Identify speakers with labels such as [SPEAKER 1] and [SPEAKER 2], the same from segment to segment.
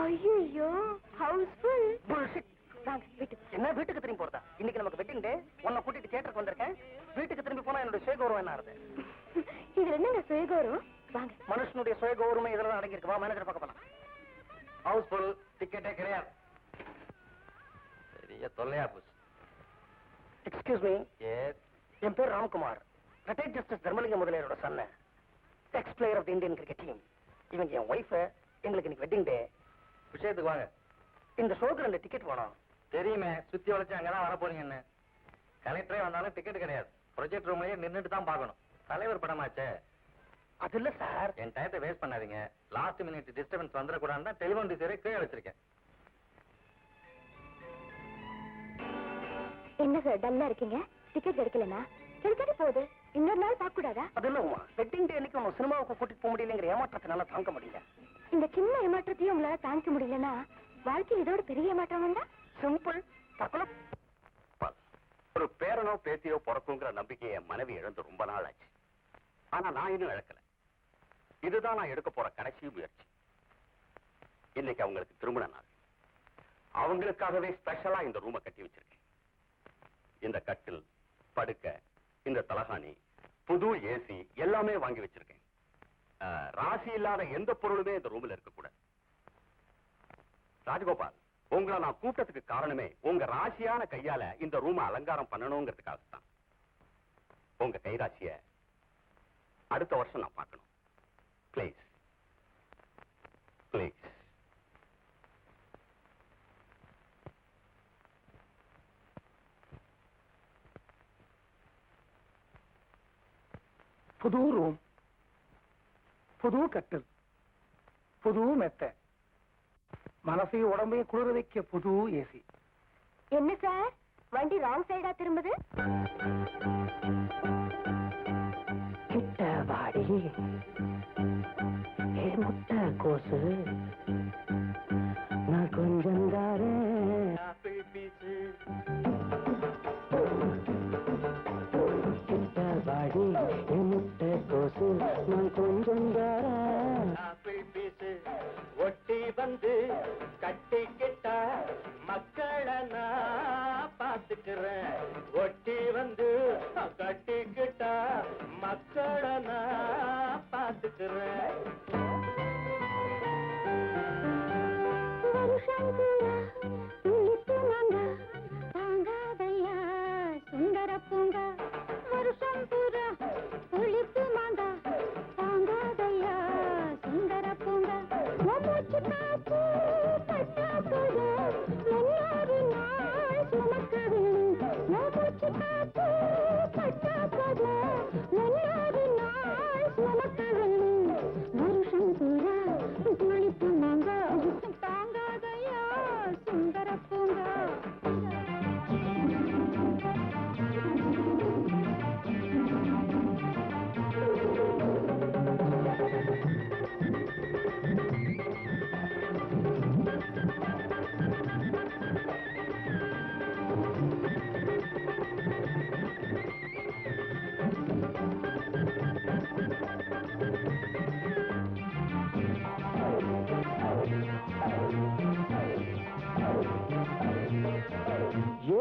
[SPEAKER 1] ஐயோ ஹவுஸ்ஃபுல்.
[SPEAKER 2] என்ன வீட்டுக்கு திரும்பி போறதா? இன்னைக்கு நமக்கு வெட்டிங் டே. உன்னை கூட்டிட்டு தியேட்டருக்கு வந்திருக்கேன். வீட்டுக்கு திரும்பி போனா என்னோட சுயகௌரவம் என்ன ஆகுது?
[SPEAKER 1] இதுல என்னங்க சுயகௌரவம்? வாங்க.
[SPEAKER 2] மனுஷனுடைய சுயகௌரவம் இதெல்லாம் அடங்கியிருக்கு. வா மேனேஜர் பார்க்க போலாம்.
[SPEAKER 3] ஹவுஸ்ஃபுல், டிக்கெட்டே கிடையாது. பெரிய தொல்லையா போச்சு.
[SPEAKER 2] Excuse me. என் பேர் ராம்குமார். ரிட்டையர்ட் ஜஸ்டிஸ் தர்மலிங்க முதலியாரோட சன்ன. Ex player of the Indian cricket team. இவங்க என் ஒய்ஃப். எங்களுக்கு இன்னைக்கு வெட்டிங் டே.
[SPEAKER 3] விஷயத்துக்கு வாங்க.
[SPEAKER 2] இந்த ஷோக்கு 2 டிக்கெட் வேணும்.
[SPEAKER 3] தெரியுமே, சுத்தி வளைச்சு அங்கதான் வர போறீங்கன்னு. கலெக்டரே வந்தாலும் டிக்கெட் கிடையாது. ப்ரொஜெக்ட் ரூம்லயே நின்றுட்டு தான் பார்க்கணும். தலைவர் படமாச்சே.
[SPEAKER 2] அது இல்ல சார்.
[SPEAKER 3] என் டயத்தை வேஸ்ட் பண்ணாதீங்க. லாஸ்ட் மினிட் டிஸ்டர்பன்ஸ் வந்துடக்கூடாதுன்னு தான் டெலிஃபோன் டிசைரை கீழே வச்சிருக்கேன்.
[SPEAKER 1] என்ன சார் டல்லா இருக்கீங்க? டிக்கெட் கிடைக்கலனா கிடைக்காது போகுது. இன்னொரு நாள் பார்க்க கூடாதா?
[SPEAKER 2] அது இல்ல உமா, வெட்டிங் டே அன்னைக்கு உங்க சினிமாவுக்கு கூட்டிட்டு போக முடியலங்கிற ஏமாற்றத்தினால தாங்க முடியல.
[SPEAKER 1] இந்த சின்ன ஏமாற்றத்தையும் உங்களால தாங்கிக்க முடியலன்னா வாழ்க்கையில் இதோட பெரிய ஏமாற்றம் வந்தா?
[SPEAKER 2] சிம்பிள். தற்கொலை.
[SPEAKER 3] ஒரு பேரனோ பேத்தியோ பிறக்குங்கிற நம்பிக்கையை என் மனைவி இழந்து ரொம்ப நாள் ஆச்சு. ஆனா நான் இன்னும் இழக்கல. இதுதான் நான் எடுக்க போற கடைசி முயற்சி. இன்னைக்கு அவங்களுக்கு திருமண நாள். அவங்களுக்காகவே ஸ்பெஷலா இந்த ரூமை கட்டி வச்சிருக்கேன். இந்த கட்டில், படுக்கை, இந்த தலகாணி, புது ஏசி எல்லாமே வாங்கி வச்சிருக்கேன். ராசி இல்லாத எந்த பொருளுமே இந்த ரூம்ல இருக்கக்கூடாது. ராஜகோபால், உங்களை நான் கூட்டத்துக்கு காரணமே உங்க ராசியான கையால இந்த ரூமை அலங்காரம் பண்ணணுங்கிறதுக்காக தான். உங்க கைராசிய அடுத்த வருஷம் நான் பார்க்கணும். Please please.
[SPEAKER 2] புது ரூம், புது கட்டில், புது மெத்தை, மனசையும் உடம்பையும் குளிர வைக்க புது ஏசி.
[SPEAKER 1] என்ன சார் வண்டி ராங் சைடா திரும்புது?
[SPEAKER 2] கிட்ட வாடி முட்டை கோசு, நான் கொஞ்சம் தாரேன் ஆப்பிள் பீஸு. கிட்ட வாடி முட்டை கோசு, நான் கொஞ்சம் தாரேன் ஆப்பிள் பீஸு. ஒட்டி வந்து கட்டிக்கிட்டா மக்களை நான் பார்த்துக்கிறேன். ஒட்டி வந்து கட்டிக்கிட்டா மக்களை நான் பார்த்துக்கிறேன்.
[SPEAKER 1] சுந்தர பூங்கா வருஷம் பூரா ஒளிப்பு மாங்கா தாங்காதையா சுந்தர பூங்கா. மூச்சு காத்து பட்டா போது முன்னொரு நாள் சுமக்கவில்லை. மூச்சு காத்து பட்டா போது முன்னொரு நாள் சுமக்கவில்லை. வருஷம் பூரா ஒளிப்பு மாங்கா தாங்காதையா சுந்தர பூங்கா.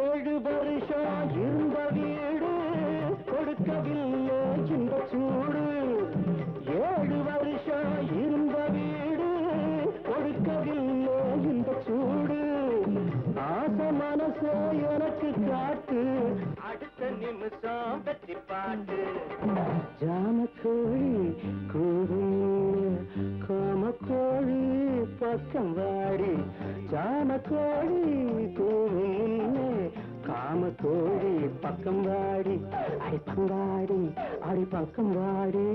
[SPEAKER 2] ஏழு வருஷம் இருந்த வீடு கொடுக்கவில்லை இந்த சூடு. 7 வருஷம் இருந்த வீடு கொடுக்கவில்லை இந்த சூடு. ஆசை மனச எனக்கு காட்டு, அடுத்த நிமிஷம் வெற்றி பாட்டு. ஜாமக்கோழி கூறும் காமக்கோழி பக்கம் வாடி. ஜாமக்கோழி கூறும் காமக்கோழி பக்கம் வாடி. அடி பங்காடி அடி பக்கம் வாடி.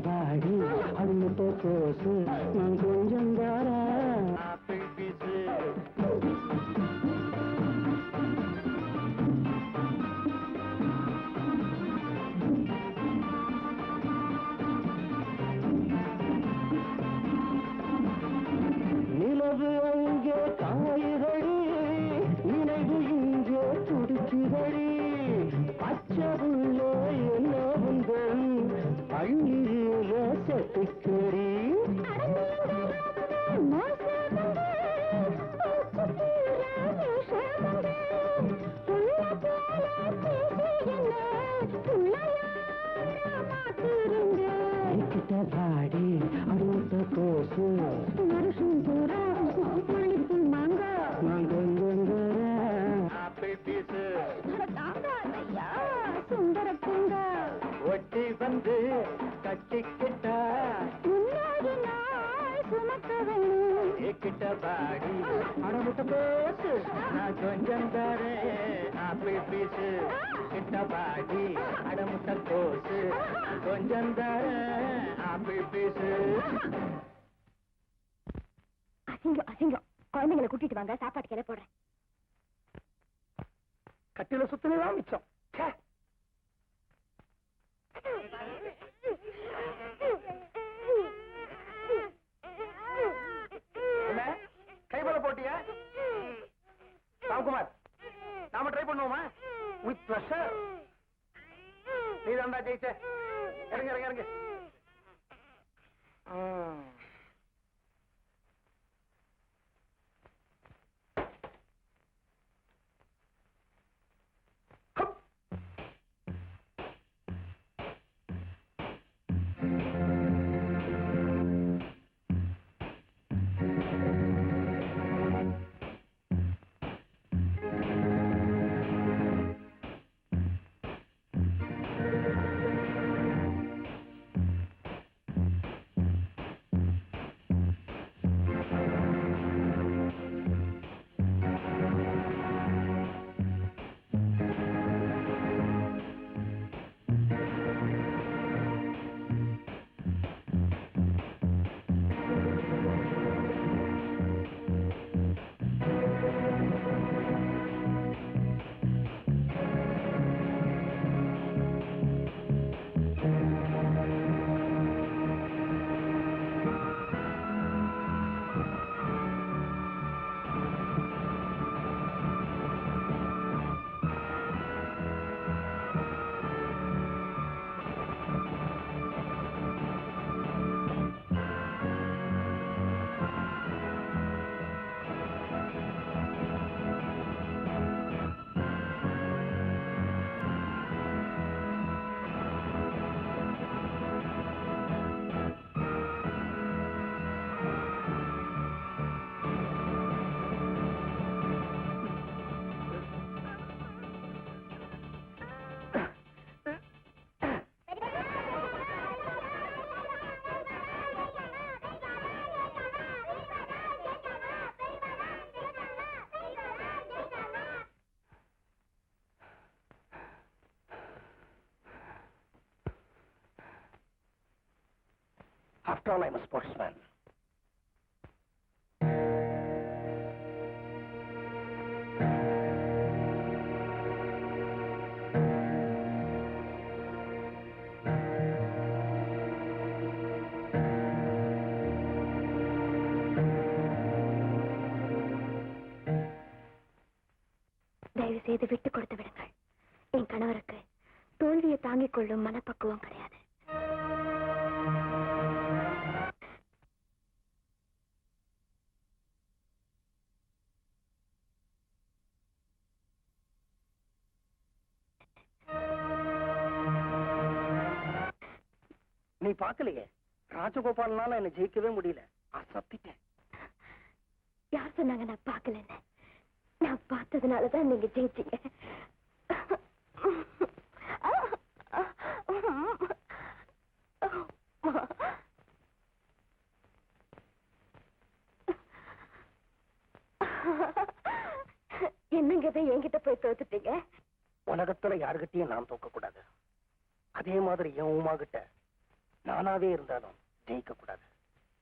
[SPEAKER 2] வாடி கோசு நான் கொஞ்சம் தாரா ஆப்பிள் பீஸு நிலவு அங்கே காய்கறி நினைவு இங்கே துடிக்குதடி பச்சை உள்ளே என்ன உங்கள் அள்ளீர செத்துக்கறி பாடி அடுத்த கோசு வருஷம் பூரா மாங்கா மாங்கங்கர ஆப்பிள் பீஸு சுந்தர பூங்கா ஒட்டி வந்து கட்டிக்கிட்டா முன்னாடி நாள் சுமக்க வேணும் கிட்ட பாடி அடமுட்ட கோசு நான் கொஞ்சம் தரேன் ஆப்பிள் பீஸு கிட்ட பாடி அடமுட்ட கோசு கொஞ்சம் தரேன் ஆப்பிள் பீஸு
[SPEAKER 1] அசிங்கம் அசிங்கம் குழந்தைங்களை கூட்டிட்டு வாங்க சாப்பாட்டு கிளை போடுறேன்
[SPEAKER 2] கட்டில சுத்தினதான் மிச்சம் கைபல போட்டியா ராம்குமார் நாம ட்ரை பண்ணுவோமா வித் ப்ளஷர் நீ தான்டா ஜெயிச்ச இறங்க இறங்க இறங்க After all, I'm a sportsman.
[SPEAKER 1] தயவு செய்து விட்டு கொடுத்து விடுங்கள். என் கணவருக்கு தோல்வியை தாங்கிக் கொள்ளும் மனப்பக்குவம் கிடையாது.
[SPEAKER 2] நீ பாக்கலையே, ராஜகோபால்னால என்ன ஜெயிக்கவே முடியல. அசத்திட்டேன்.
[SPEAKER 1] யார் சொன்னாங்க நான் பாக்கலன்னு? நான் பார்த்ததுனாலதான் நீங்க ஜெயிச்சீங்க. என்னங்க என்கிட்ட போய் தோத்துட்டீங்க?
[SPEAKER 2] உலகத்துல யாருகிட்டயும் நான் தோக்க கூடாது. அதே மாதிரி என் உமா கிட்ட நானாவே இருந்தாலும் ஜெயிக்க கூடாது.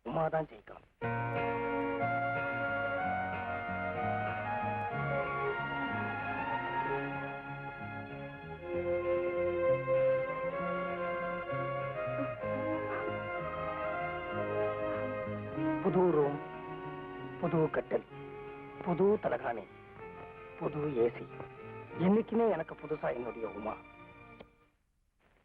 [SPEAKER 2] உமா தான் ஜெயிக்கணும். புது ரூம், புது கட்டல், புது தலகாணி, புது ஏசி. என்னைக்குமே எனக்கு புதுசா என்னுடைய உமா.